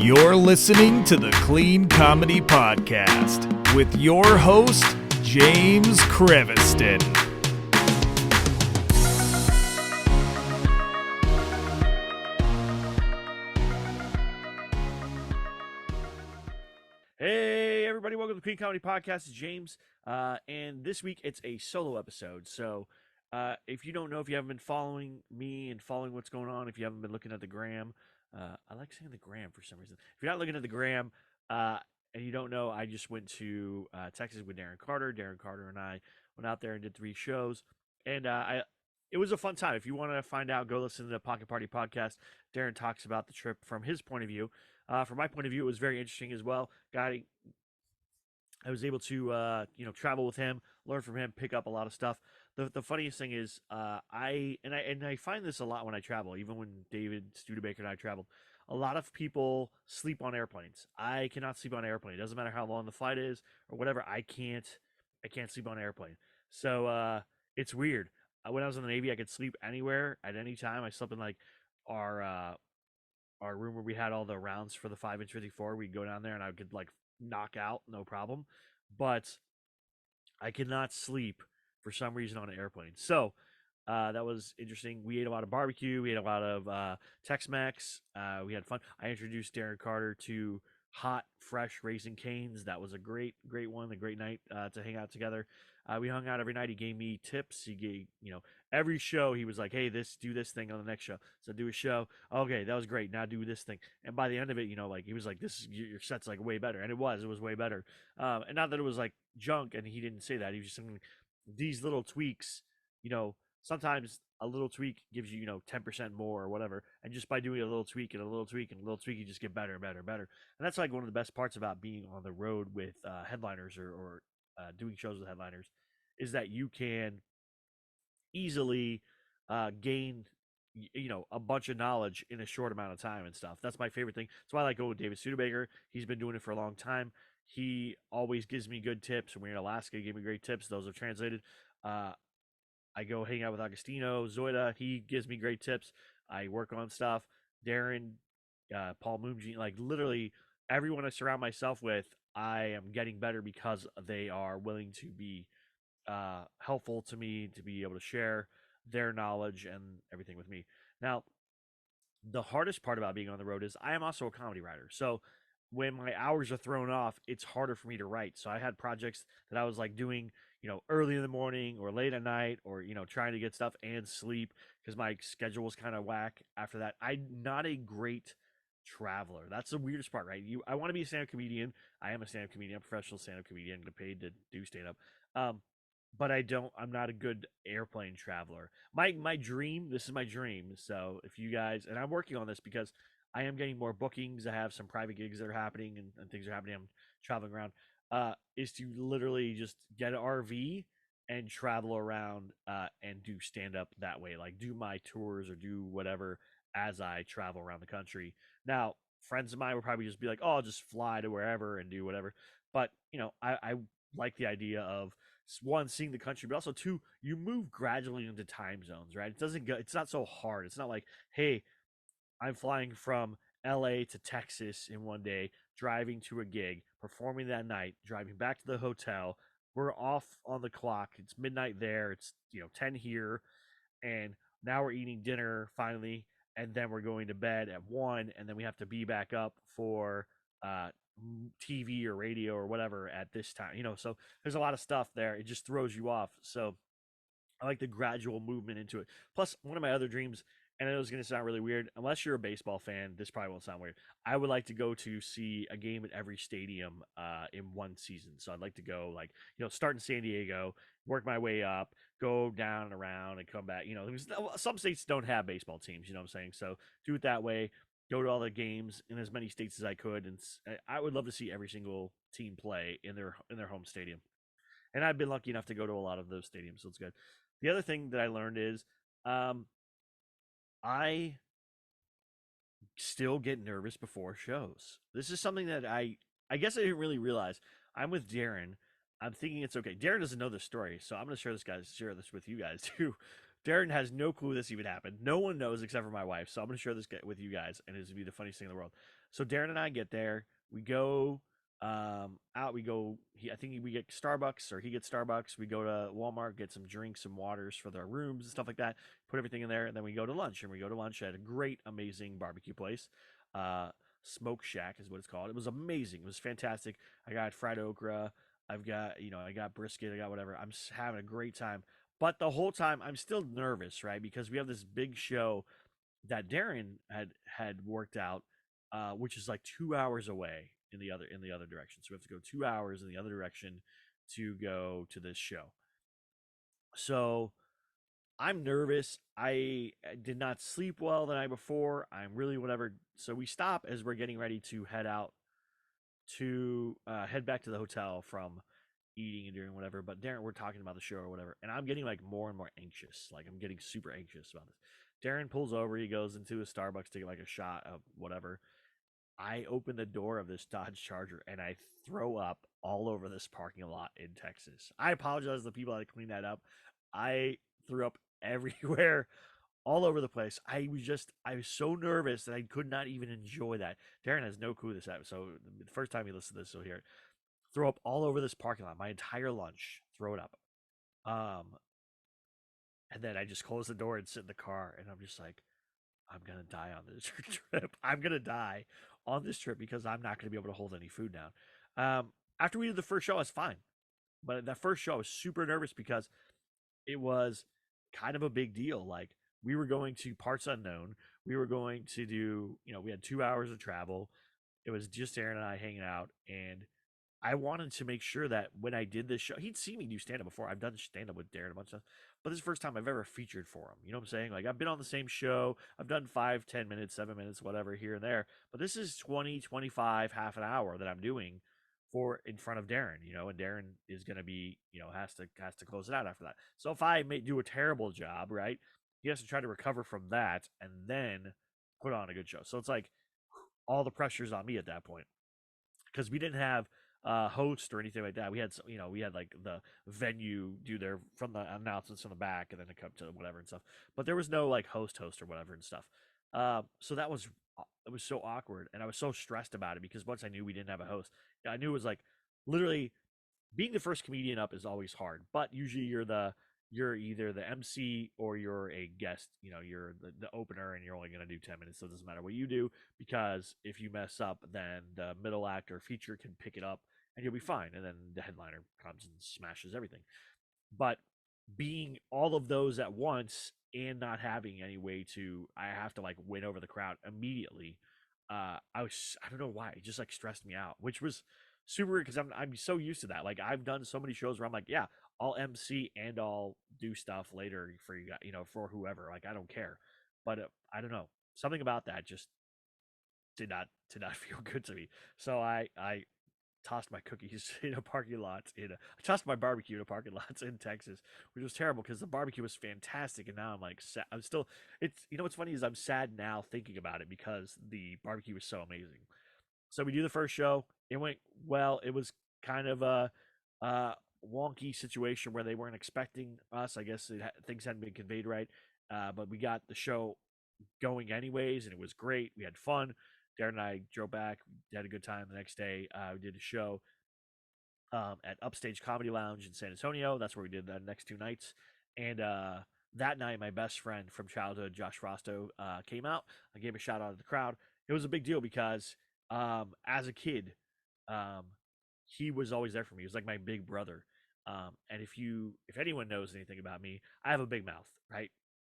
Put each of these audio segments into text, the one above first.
You're listening to the Clean Comedy Podcast with your host, James Creviston. Hey, everybody, welcome to the Clean Comedy Podcast. It's James, and this week it's a solo episode. So if you don't know, if you haven't been following me and following what's going on, if you haven't been looking at the gram, I like saying the gram for some reason. If you're not looking at the gram and you don't know, I just went to Texas with Darren Carter. Darren Carter and I went out there and did 3 shows, and it was a fun time. If you want to find out, go listen to the Pocket Party Podcast. Darren talks about the trip from his point of view. From my point of view, it was very interesting as well. I was able to travel with him, learn from him, pick up a lot of stuff. The funniest thing is I find this a lot when I travel, even when David Studebaker and I traveled. A lot of people sleep on airplanes. I cannot sleep on an airplane. It doesn't matter how long the flight is or whatever. I can't sleep on an airplane. So it's weird. When I was in the Navy, I could sleep anywhere at any time. I slept in like our room where we had all the rounds for the 5-inch 54. We'd go down there and I could like knock out, no problem. But I could not sleep for some reason on an airplane. So that was interesting. We ate a lot of barbecue. We ate a lot of Tex-Mex. We had fun. I introduced Darren Carter to hot, fresh Raising Cane's. That was a great one, a great night to hang out together. We hung out every night. He gave me tips. He gave, every show he was like, hey, do this thing on the next show. So do a show. Okay, that was great. Now do this thing. And by the end of it, he was like, your set's like way better. And it was way better. And not that it was like junk, and he didn't say that. He was just saying these little tweaks, sometimes a little tweak gives you, 10% more or whatever. And just by doing a little tweak and a little tweak and a little tweak, you just get better and better and better. And that's like one of the best parts about being on the road with headliners or doing shows with headliners, is that you can easily gain a bunch of knowledge in a short amount of time and stuff. That's my favorite thing. That's why I like going with David Studebaker. He's been doing it for a long time. He always gives me good tips. When we were in Alaska, he gave me great tips. Those are translated. I go hang out with Agostino Zoida. He gives me great tips. I work on stuff. Darren, Paul Moomji, like literally everyone I surround myself with, I am getting better because they are willing to be helpful to me, to be able to share their knowledge and everything with me. Now, the hardest part about being on the road is I am also a comedy writer. So when my hours are thrown off, it's harder for me to write. So I had projects that I was like doing, early in the morning or late at night, or, trying to get stuff and sleep because my schedule was kind of whack after that. I'm not a great traveler. That's the weirdest part, right? I want to be a stand-up comedian. I am a stand-up comedian. I'm a professional stand-up comedian. I get paid to do stand-up. But I'm not a good airplane traveler. My dream, this is my dream. So if you guys, and I'm working on this because I am getting more bookings. I have some private gigs that are happening and things are happening. I'm traveling around, is to literally just get an RV and travel around and do stand-up that way. Like do my tours or do whatever as I travel around the country. Now, friends of mine would probably just be like, oh, I'll just fly to wherever and do whatever. But, I like the idea of, one, seeing the country, but also two, you move gradually into time zones, right? It's not so hard. It's not like, hey, I'm flying from LA to Texas in one day, driving to a gig, performing that night, driving back to the hotel. We're off on the clock. It's midnight there. It's 10 here, and now we're eating dinner finally, and then we're going to bed at 1, and then we have to be back up for TV or radio or whatever at this time. So there's a lot of stuff there. It just throws you off. So I like the gradual movement into it. Plus, one of my other dreams, and I know it's going to sound really weird, unless you're a baseball fan, this probably won't sound weird. I would like to go to see a game at every stadium in one season. So I'd like to go, start in San Diego, work my way up, go down and around, and come back. Some states don't have baseball teams, you know what I'm saying? So do it that way. Go to all the games in as many states as I could, and I would love to see every single team play in their home stadium. And I've been lucky enough to go to a lot of those stadiums, so it's good. The other thing that I learned is I still get nervous before shows. This is something that I guess I didn't really realize. I'm with Darren. I'm thinking it's okay. Darren doesn't know this story, so I'm going to share this with you guys too. Darren has no clue this even happened. No one knows except for my wife, so I'm going to share this with you guys, and it's going to be the funniest thing in the world. So Darren and I get there. We go out. We go. I think we get Starbucks, or he gets Starbucks. We go to Walmart, get some drinks, some waters for their rooms and stuff like that. Put everything in there, and then we go to lunch. And we go to lunch at a great, amazing barbecue place. Uh, Smoke Shack is what it's called. It was amazing. It was fantastic. I got fried okra. I've got, I got brisket. I got whatever. I'm having a great time. But the whole time, I'm still nervous, right? Because we have this big show that Darren had worked out, which is like 2 hours away in the other direction. So we have to go 2 hours in the other direction to go to this show. So I'm nervous. I did not sleep well the night before. I'm really whatever. So we stop as we're getting ready to head out to head back to the hotel from eating and doing whatever. But Darren, we're talking about the show or whatever, and I'm getting like more and more anxious. Like I'm getting super anxious about this. Darren pulls over. He goes into a Starbucks to get like a shot of whatever. I open the door of this Dodge Charger and I throw up all over this parking lot in Texas. I apologize to the people that cleaned that up. I threw up everywhere, all over the place. I was so nervous that I could not even enjoy that. Darren has no clue this happened. So the first time he listens to this, he'll hear it. Throw up all over this parking lot, my entire lunch, throw it up. Um, and then I just close the door and sit in the car, and I'm just like, I'm gonna die on this trip. I'm gonna die on this trip because I'm not gonna be able to hold any food down. After we did the first show, I was fine, but that first show I was super nervous because it was kind of a big deal. Like we were going to parts unknown. We were going to do, we had 2 hours of travel. It was just Aaron and I hanging out, and I wanted to make sure that when I did this show, he'd seen me do stand up before. I've done stand up with Darren a bunch of times, but this is the first time I've ever featured for him. You know what I'm saying? Like I've been on the same show. I've done 5, 10 minutes, 7 minutes, whatever here and there, but this is 20, 25, half an hour that I'm doing for in front of Darren, and Darren is going to be, has to close it out after that. So if I may do a terrible job, right, he has to try to recover from that and then put on a good show. So it's like all the pressure's on me at that point because we didn't have host or anything like that. We had, we had like the venue do their from the announcements from the back and then it come to whatever and stuff. But there was no like host or whatever and stuff. So that was it was so awkward and I was so stressed about it because once I knew we didn't have a host, I knew it was like literally being the first comedian up is always hard. But usually you're either the MC or you're a guest. You're the opener and you're only going to do 10 minutes. So it doesn't matter what you do because if you mess up, then the middle act or feature can pick it up and you'll be fine. And then the headliner comes and smashes everything. But being all of those at once and not having any way to, I have to like win over the crowd immediately. I don't know why, it just like stressed me out, which was super weird because I'm so used to that. Like I've done so many shows where I'm like, yeah, I'll MC and I'll do stuff later for you guys, for whoever. Like I don't care, but I don't know, something about that just did not feel good to me. So I tossed my cookies in a parking lot. I tossed my barbecue in a parking lot in Texas, which was terrible because the barbecue was fantastic, and now I'm like sad. I'm still. It's what's funny is I'm sad now thinking about it because the barbecue was so amazing. So we do the first show. It went well. It was kind of a wonky situation where they weren't expecting us. I guess things hadn't been conveyed right, but we got the show going anyways, and it was great. We had fun. Darren and I drove back, had a good time the next day. We did a show at Upstage Comedy Lounge in San Antonio. That's where we did the next 2 nights. And that night, my best friend from childhood, Josh Frosto, came out. I gave a shout out to the crowd. It was a big deal because as a kid, um, he was always there for me. He was like my big brother. And if anyone knows anything about me, I have a big mouth, right?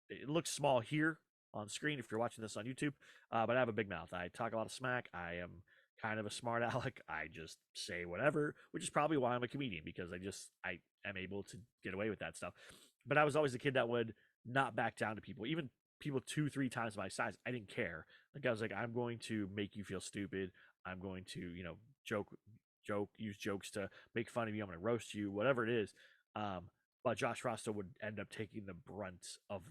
It looks small here on screen if you're watching this on YouTube, but I have a big mouth. I talk a lot of smack. I am kind of a smart aleck. I just say whatever, which is probably why I'm a comedian because I am able to get away with that stuff. But I was always the kid that would not back down to people, even people 2, 3 times my size. I didn't care. Like I was like, I'm going to make you feel stupid. I'm going to use jokes to make fun of you. I'm going to roast you, whatever it is. But Josh Frosto would end up taking the brunt of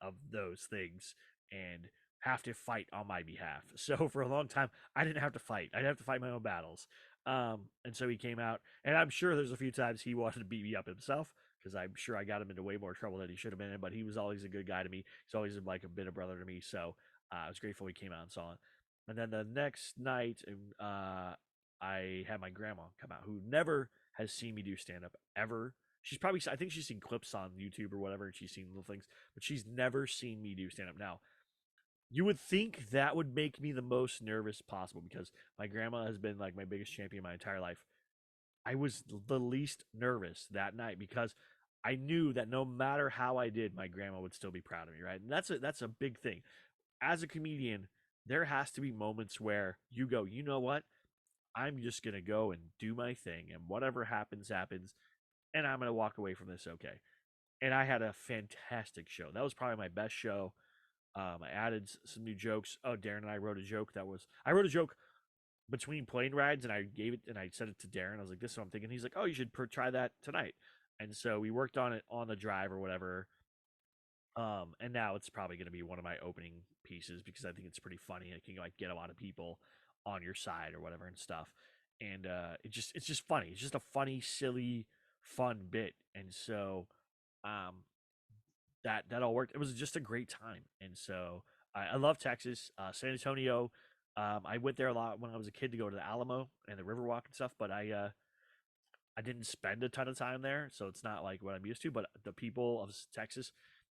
of those things and have to fight on my behalf. So for a long time, I didn't have to fight. I didn't have to fight my own battles. And so he came out, and I'm sure there's a few times he wanted to beat me up himself because I'm sure I got him into way more trouble than he should have been in. But he was always a good guy to me. He's always like a bit of brother to me. So I was grateful he came out and saw it. And then the next night, I had my grandma come out, who never has seen me do stand up ever. She's probably, I think she's seen clips on YouTube or whatever, and she's seen little things, but she's never seen me do stand up. Now, you would think that would make me the most nervous possible because my grandma has been like my biggest champion my entire life. I was the least nervous that night because I knew that no matter how I did, my grandma would still be proud of me, right? And that's a big thing. As a comedian, there has to be moments where you go, you know what? I'm just gonna go and do my thing, and whatever happens, happens, and I'm gonna walk away from this okay. And I had a fantastic show. That was probably my best show. I added some new jokes. Oh, Darren and I wrote a joke I wrote a joke between plane rides, and I gave it and I said it to Darren. I was like, "This is what I'm thinking." He's like, "Oh, you should try that tonight." And so we worked on it on the drive or whatever. And now it's probably going to be one of my opening pieces because I think it's pretty funny. It can like get a lot of people on your side or whatever and stuff. And it's just funny. It's just a funny, silly, fun bit. And so um, that all worked. It was just a great time. And so I love Texas, San Antonio. I went there a lot when I was a kid to go to the Alamo and the Riverwalk and stuff. But I didn't spend a ton of time there, so it's not like what I'm used to. But the people of Texas,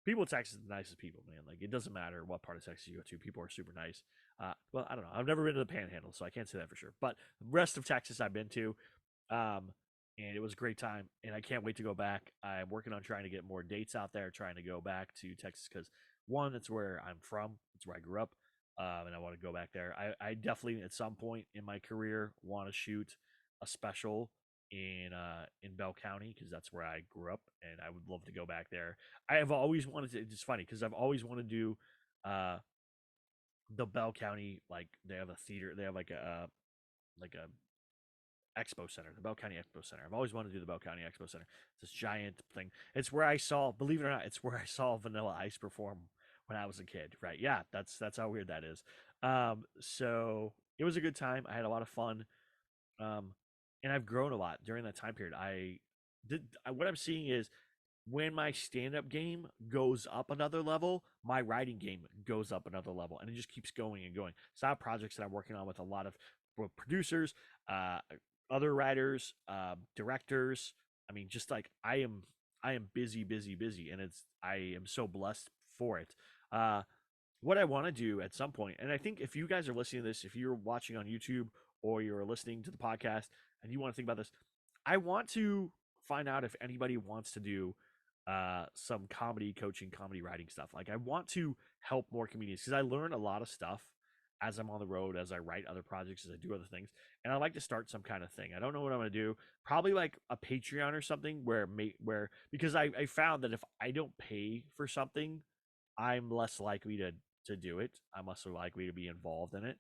people in Texas are the nicest people, man. Like it doesn't matter what part of Texas you go to, people are super nice. Well, I don't know. I've never been to the Panhandle, so I can't say that for sure. But the rest of Texas I've been to, um, and it was a great time. And I can't wait to go back. I'm working on trying to get more dates out there, trying to go back to Texas because one, it's where I'm from, it's where I grew up, and I want to go back there. I definitely at some point in my career want to shoot a special in Bell County because that's where I grew up, and I would love to go back there. I have always wanted to. It's funny because I've always wanted to do uh, the Bell County, like they have a theater, they have like a expo center, the Bell County Expo Center. I've always wanted to do the Bell County Expo Center. It's this giant thing. It's where I saw, believe it or not, it's where I saw Vanilla Ice perform when I was a kid. Right? Yeah, that's how weird that is. So it was a good time. I had a lot of fun. Um, and I've grown a lot during that time period. What I'm seeing is when my stand-up game goes up another level, my writing game goes up another level, and it just keeps going and going. So I have projects that I'm working on with a lot of producers, uh, other writers, directors. I mean, just like I am busy, busy, busy, and I am so blessed for it. Uh, what I want to do at some point, and I think if you guys are listening to this, if you're watching on YouTube or you're listening to the podcast and you want to think about this, I want to find out if anybody wants to do some comedy coaching, comedy writing stuff. Like I want to help more comedians because I learn a lot of stuff as I'm on the road, as I write other projects, as I do other things, and I like to start some kind of thing. I don't know what I'm gonna do. Probably like a Patreon or something where because I found that if I don't pay for something, I'm less likely to do it. I'm less likely to be involved in it.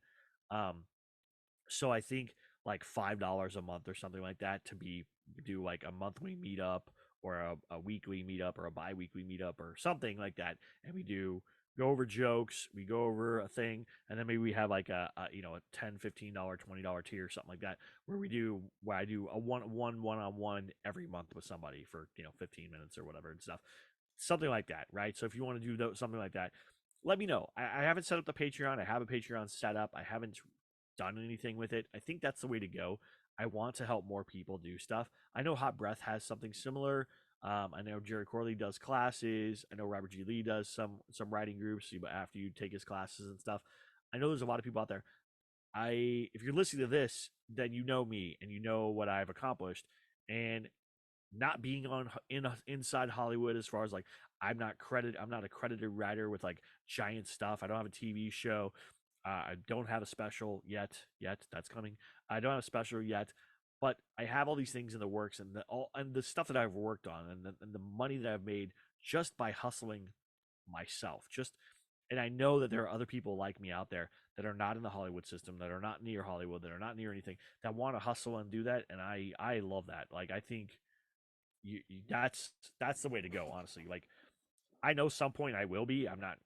Um, so I think like $5 a month or something like that to be do like a monthly meetup or a weekly meetup or a bi-weekly meetup or something like that, and we do go over jokes, we go over a thing, and then maybe we have like a $10, $15, $20 tier or something like that where I do a one-on-one every month with somebody for 15 minutes or whatever and stuff, something like that, right? So if you want to do something like that, let me know. I haven't set up the Patreon. I have a Patreon set up. I haven't done anything with it. I think that's the way to go. I want to help more people do stuff. I know Hot Breath has something similar. I know Jerry Corley does classes. I know Robert G. Lee does some writing groups after you take his classes and stuff. I know there's a lot of people out there. If you're listening to this, then you know me and you know what I've accomplished. And not being inside Hollywood as far as like I'm not a credited writer with like giant stuff. I don't have a TV show. I don't have a special yet. That's coming. I don't have a special yet, but I have all these things in the works and the stuff that I've worked on and the money that I've made just by hustling myself. And I know that there are other people like me out there that are not in the Hollywood system, that are not near Hollywood, that are not near anything, that want to hustle and do that. And I love that. Like I think that's the way to go, honestly. Like I know some point I will be. I'm not.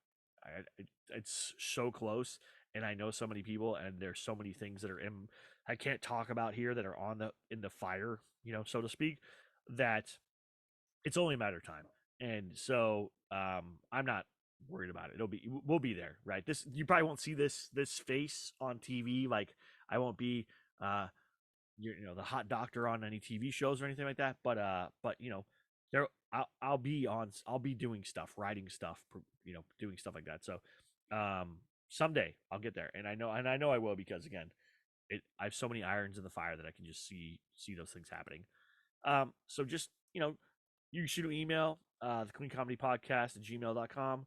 It's so close, and I know so many people, and there's so many things that are in I can't talk about here that are on the in the fire, so to speak. That it's only a matter of time. And so I'm not. worried about it. We'll be there, right? You probably won't see this face on TV. Like I won't be the hot doctor on any TV shows or anything like that. But there I'll be doing stuff, writing stuff, doing stuff like that. So someday I'll get there, and I know I will, because again, I have so many irons in the fire that I can just see those things happening. So just you shoot an email, the Clean Comedy Podcast at gmail.com.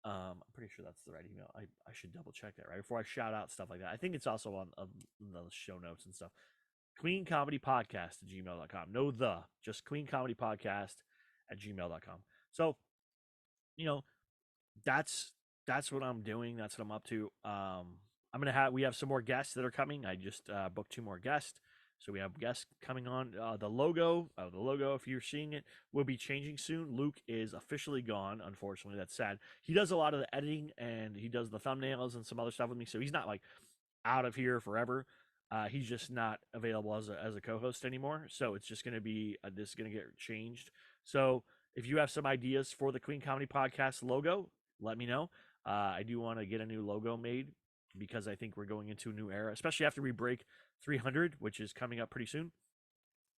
I'm pretty sure that's the right email. I should double check that right before I shout out stuff like that. I think it's also on the show notes and stuff. Clean Comedy Podcast at gmail.com. No, just Clean Comedy Podcast at gmail.com. So, that's what I'm doing. That's what I'm up to. We have some more guests that are coming. I just booked 2 more guests. So we have guests coming on. The logo, if you're seeing it, will be changing soon. Luke is officially gone. Unfortunately, that's sad. He does a lot of the editing and he does the thumbnails and some other stuff with me. So he's not like out of here forever. He's just not available as a co-host anymore. So it's just going to be this is going to get changed. So if you have some ideas for the Clean Comedy Podcast logo, let me know. I do want to get a new logo made, because I think we're going into a new era, especially after we break 300, which is coming up pretty soon.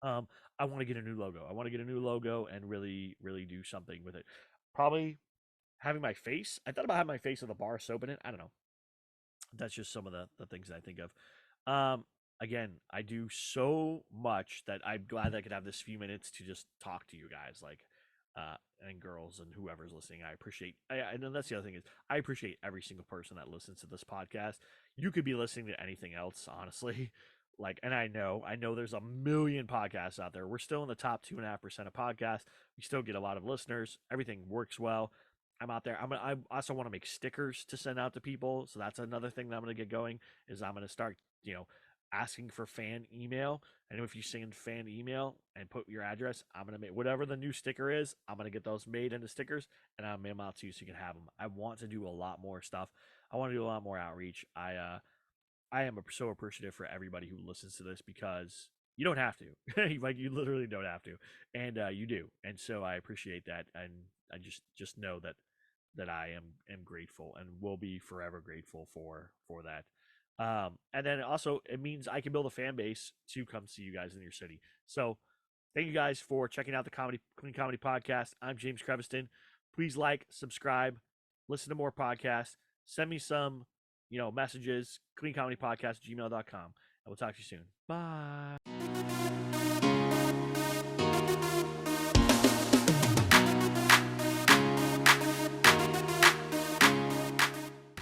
I want to get a new logo. I want to get a new logo and really, really do something with it. Probably having my face. I thought about having my face with a bar of soap in it. I don't know. That's just some of the things that I think of. Again, I do so much that I'm glad that I could have this few minutes to just talk to you guys, and girls and whoever's listening. I appreciate, and then that's the other thing is I appreciate every single person that listens to this podcast. You could be listening to anything else, honestly. And I know there's a million podcasts out there. We're still in the top 2.5% of podcasts. We still get a lot of listeners. Everything works well. I'm out there. I also want to make stickers to send out to people. So that's another thing that I'm going to get going, is I'm going to start, asking for fan email. And if you send fan email and put your address, I'm going to make whatever the new sticker is. I'm going to get those made into stickers and I'll mail them out to you so you can have them. I want to do a lot more stuff. I want to do a lot more outreach. I am so appreciative for everybody who listens to this, because you don't have to. You literally don't have to. And you do. And so I appreciate that. And I just know that I am grateful and will be forever grateful for that. And then also it means I can build a fan base to come see you guys in your city. So thank you guys for checking out the Clean Comedy Podcast. I'm James Creviston. Please like, subscribe, listen to more podcasts, send me some, messages, cleancomedypodcast@gmail.com. And we'll talk to you soon. Bye.